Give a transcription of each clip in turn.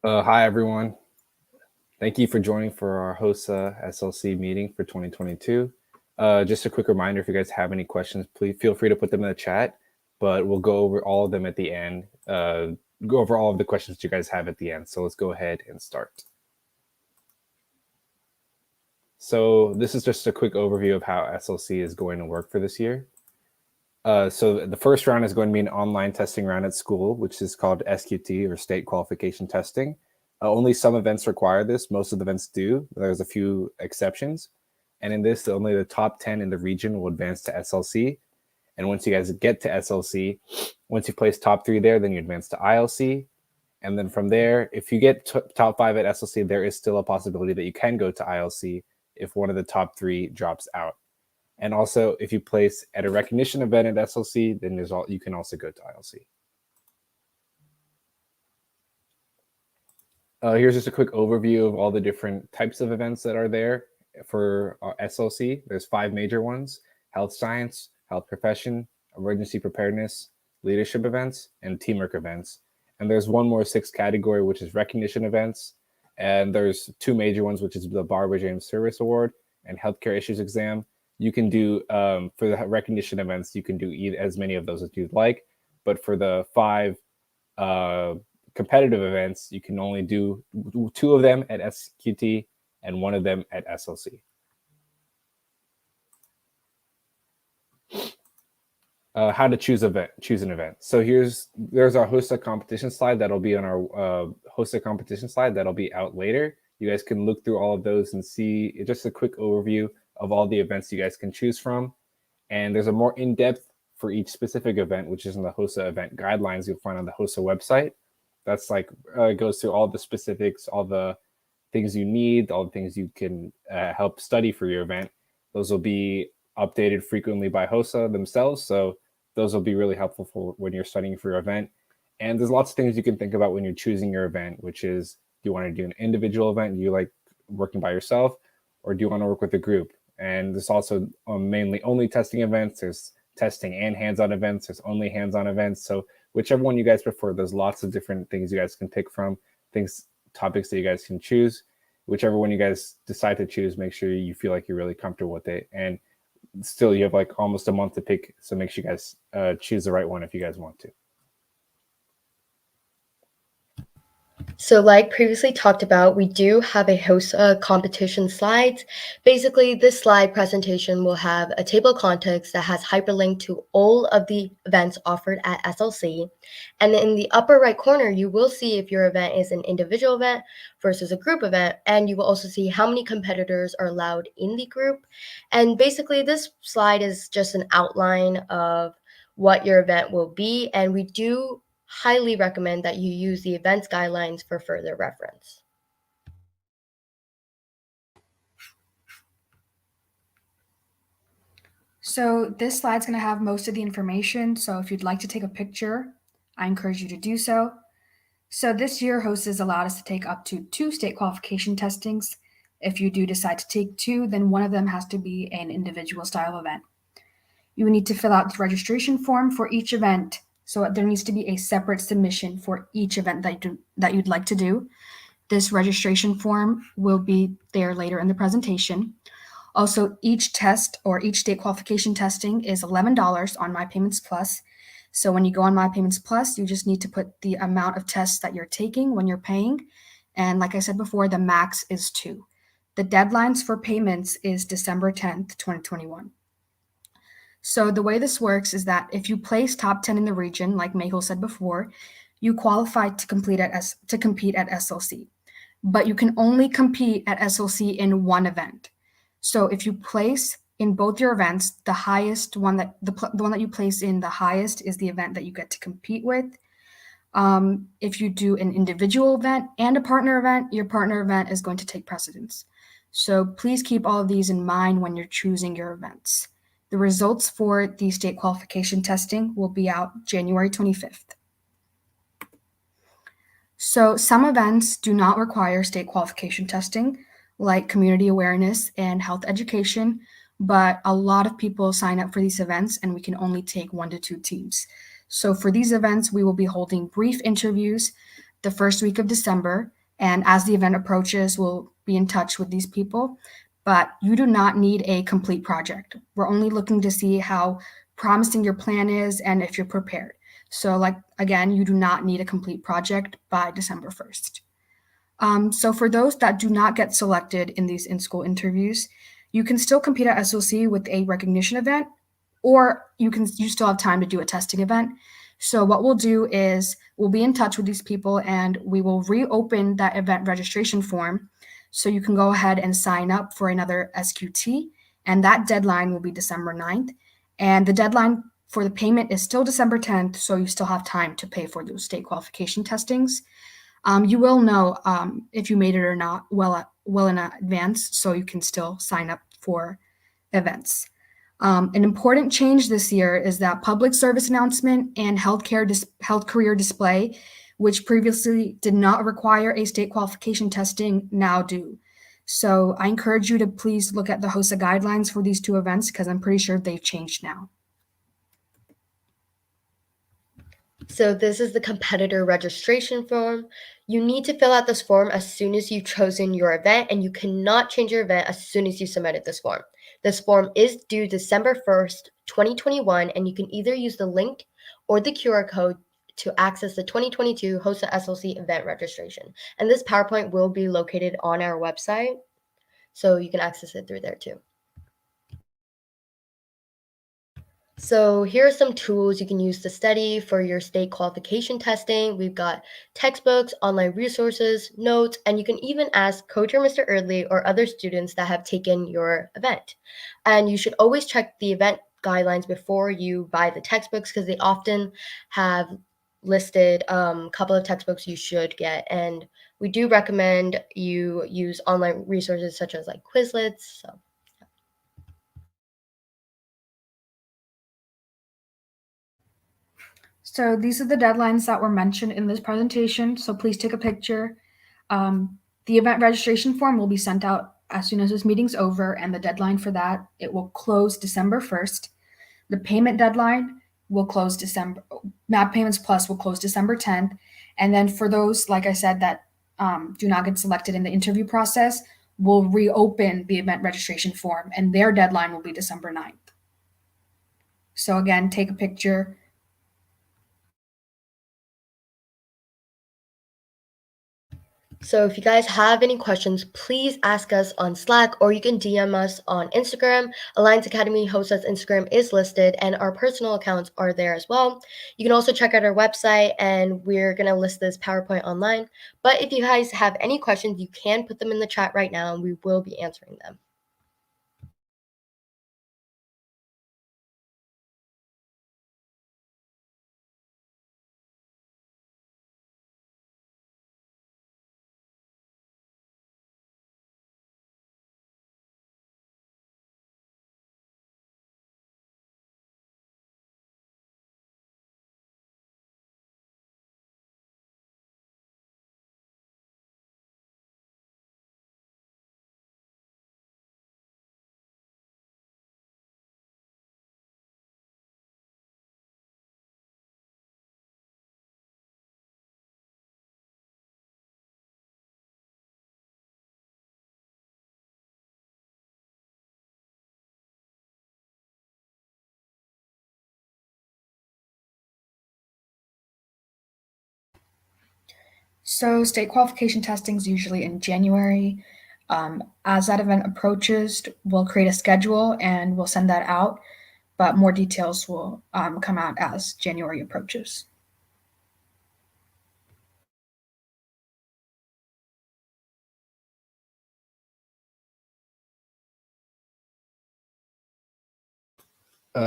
Hi, everyone. Thank you for joining for our HOSA SLC meeting for 2022. Just a quick reminder, if you guys have any questions, please feel free to put them in the chat, but we'll go over all of them at the end. Go over all of the questions you guys have at the end. So let's go ahead and start. So this is just a quick overview of how SLC is going to work for this year. So the first round is going to be an online testing round at school, which is called SQT, or State Qualification Testing. Only some events require this. Most of the events do. There's a few exceptions. And in this, only the top 10 in the region will advance to SLC. And once you guys get to SLC, once you place top 3 there, then you advance to ILC. And then from there, if you get top 5 at SLC, there is still a possibility that you can go to ILC if one of the top 3 drops out. And also, if you place at a recognition event at SLC, then you can also go to ILC. Here's just a quick overview of all the different types of events that are there for SLC. There's 5 major ones: health science, health profession, emergency preparedness, leadership events, and teamwork events. And there's one more 6th category, which is recognition events. And there's 2 major ones, which is the Barbara James Service Award and healthcare issues exam. You can do, for the recognition events, you can do as many of those as you'd like. But for the 5 competitive events, you can only do 2 of them at SQT and 1 of them at SLC. How to choose an event. So there's our HOSA competition slide that'll be on our HOSA competition slide that'll be out later. You guys can look through all of those and see just a quick overview of all the events you guys can choose from. And there's a more in-depth for each specific event, which is in the HOSA event guidelines you'll find on the HOSA website. That's like goes through all the specifics, all the things you need, all the things you can help study for your event. Those will be updated frequently by HOSA themselves. So those will be really helpful for when you're studying for your event. And there's lots of things you can think about when you're choosing your event, which is, do you want to do an individual event? Do you like working by yourself? Or do you want to work with a group? And there's also mainly only testing events. There's testing and hands-on events. There's only hands-on events. So whichever one you guys prefer, there's lots of different things you guys can pick from, topics that you guys can choose. Whichever one you guys decide to choose, make sure you feel like you're really comfortable with it. And still, you have like almost a month to pick. So make sure you guys choose the right one if you guys want to. So like previously talked about, we do have a HOSA competition slides. Basically, this slide presentation will have a table of contents that has hyperlink to all of the events offered at SLC. And in the upper right corner, you will see if your event is an individual event versus a group event. And you will also see how many competitors are allowed in the group. And basically, this slide is just an outline of what your event will be. And we do highly recommend that you use the events guidelines for further reference. So this slide's going to have most of the information. So if you'd like to take a picture, I encourage you to do so. So this year, HOSA has allowed us to take up to 2 state qualification testings. If you do decide to take 2, then one of them has to be an individual style event. You will need to fill out the registration form for each event. So there needs to be a separate submission for each event that you'd like to do. This registration form will be there later in the presentation. Also, each test or each state qualification testing is $11 on My Payments Plus. So when you go on My Payments Plus, you just need to put the amount of tests that you're taking when you're paying. And like I said before, the max is 2. The deadlines for payments is December 10th, 2021. So the way this works is that if you place top 10 in the region, like Mehul said before, you qualify to compete at SLC. But you can only compete at SLC in one event. So if you place in both your events, the highest one the one that you place in the highest is the event that you get to compete with. If you do an individual event and a partner event, your partner event is going to take precedence. So please keep all of these in mind when you're choosing your events. The results for the state qualification testing will be out January 25th. So some events do not require state qualification testing, like community awareness and health education, but a lot of people sign up for these events and we can only take 1 to 2 teams. So for these events, we will be holding brief interviews the first week of December. And as the event approaches, we'll be in touch with these people. But you do not need a complete project. We're only looking to see how promising your plan is and if you're prepared. So, like, again, you do not need a complete project by December 1st. So for those that do not get selected in these in-school interviews, you can still compete at SLC with a recognition event, or you still have time to do a testing event. So what we'll do is we'll be in touch with these people and we will reopen that event registration form so you can go ahead and sign up for another SQT, and that deadline will be December 9th. And the deadline for the payment is still December 10th, so you still have time to pay for those state qualification testings. You will know if you made it or not well in advance, so you can still sign up for events. An important change this year is that public service announcement and health career display, which previously did not require a state qualification testing, now do. So I encourage you to please look at the HOSA guidelines for these two events because I'm pretty sure they've changed now. So this is the competitor registration form. You need to fill out this form as soon as you've chosen your event, and you cannot change your event as soon as you submitted this form. This form is due December 1st, 2021, and you can either use the link or the QR code to access the 2022 HOSA SLC event registration. And this PowerPoint will be located on our website, so you can access it through there too. So here are some tools you can use to study for your state qualification testing. We've got textbooks, online resources, notes, and you can even ask Coach or Mr. Eardley or other students that have taken your event. And you should always check the event guidelines before you buy the textbooks because they often have listed a couple of textbooks you should get. And we do recommend you use online resources such as like Quizlets. So these are the deadlines that were mentioned in this presentation, so please take a picture. The event registration form will be sent out as soon as this meeting's over, and the deadline for that, it will close December 1st. The payment deadline will close MAP Payments Plus will close December 10th. And then for those, like I said, that do not get selected in the interview process, we'll reopen the event registration form, and their deadline will be December 9th. So again, take a picture. So if you guys have any questions, please ask us on Slack or you can DM us on Instagram. Alliance Academy HOSA's Instagram is listed and our personal accounts are there as well. You can also check out our website and we're going to list this PowerPoint online. But if you guys have any questions, you can put them in the chat right now and we will be answering them. So state qualification testing is usually in January. As that event approaches, we'll create a schedule and we'll send that out, but more details will come out as January approaches.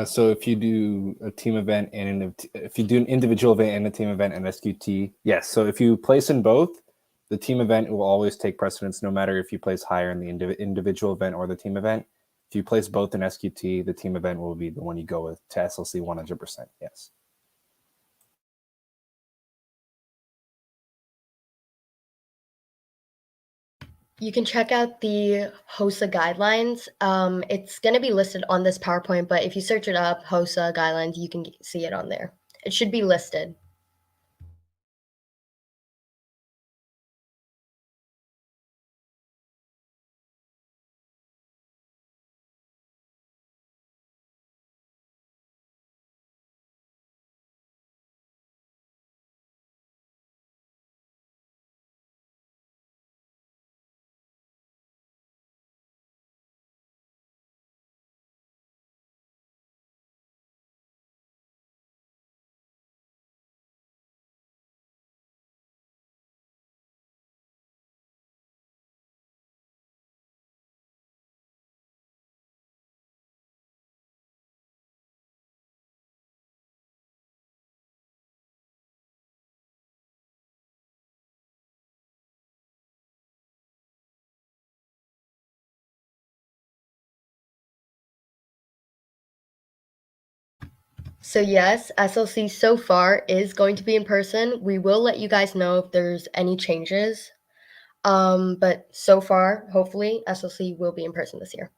So if you do a team event and if you do an individual event and a team event and SQT, yes. So if you place in both, the team event will always take precedence, no matter if you place higher in the individual event or the team event. If you place both in SQT, the team event will be the one you go with to SLC 100%. Yes. You can check out the HOSA guidelines. It's going to be listed on this PowerPoint, but if you search it up, HOSA guidelines, you can see it on there. It should be listed. So yes, SLC so far is going to be in person. We will let you guys know if there's any changes. But so far, hopefully, SLC will be in person this year.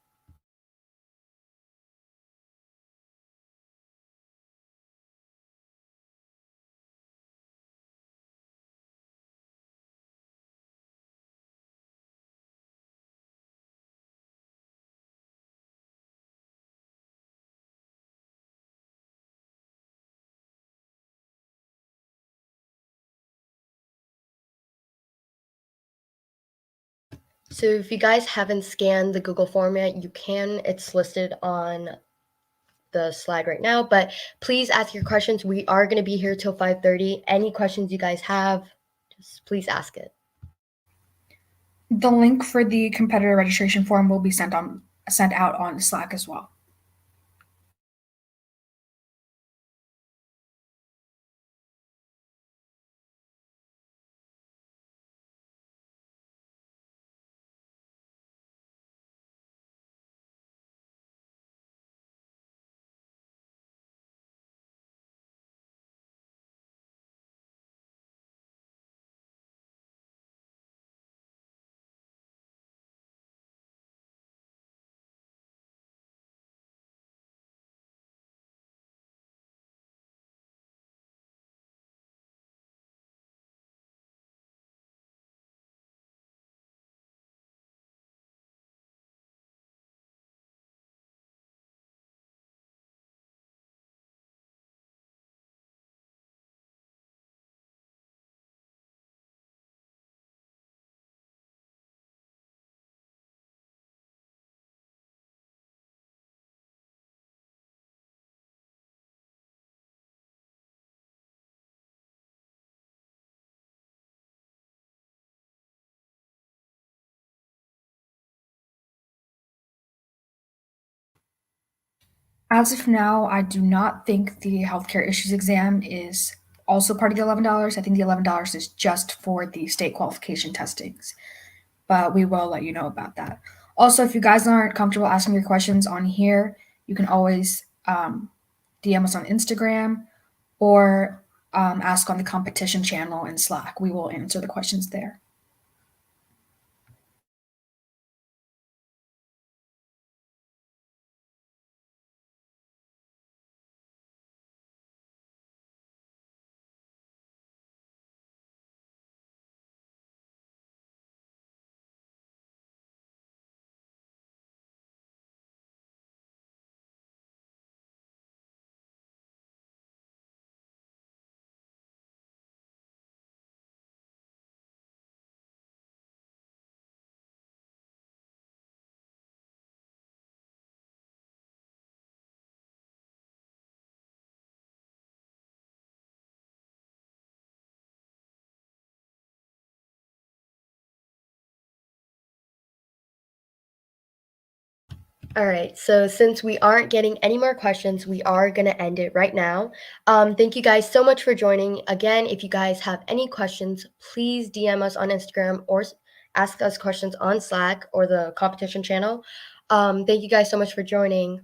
So if you guys haven't scanned the Google form yet, you can. It's listed on the slide right now, but please ask your questions. We are going to be here till 5:30. Any questions you guys have, just please ask it. The link for the competitor registration form will be sent out on Slack as well. As of now, I do not think the healthcare issues exam is also part of the $11. I think the $11 is just for the state qualification testings, but we will let you know about that. Also, if you guys aren't comfortable asking your questions on here, you can always DM us on Instagram or ask on the competition channel in Slack. We will answer the questions there. All right, so since we aren't getting any more questions, we are going to end it right now. Thank you guys so much for joining. Again, if you guys have any questions, please DM us on Instagram or ask us questions on Slack or the competition channel. Thank you guys so much for joining.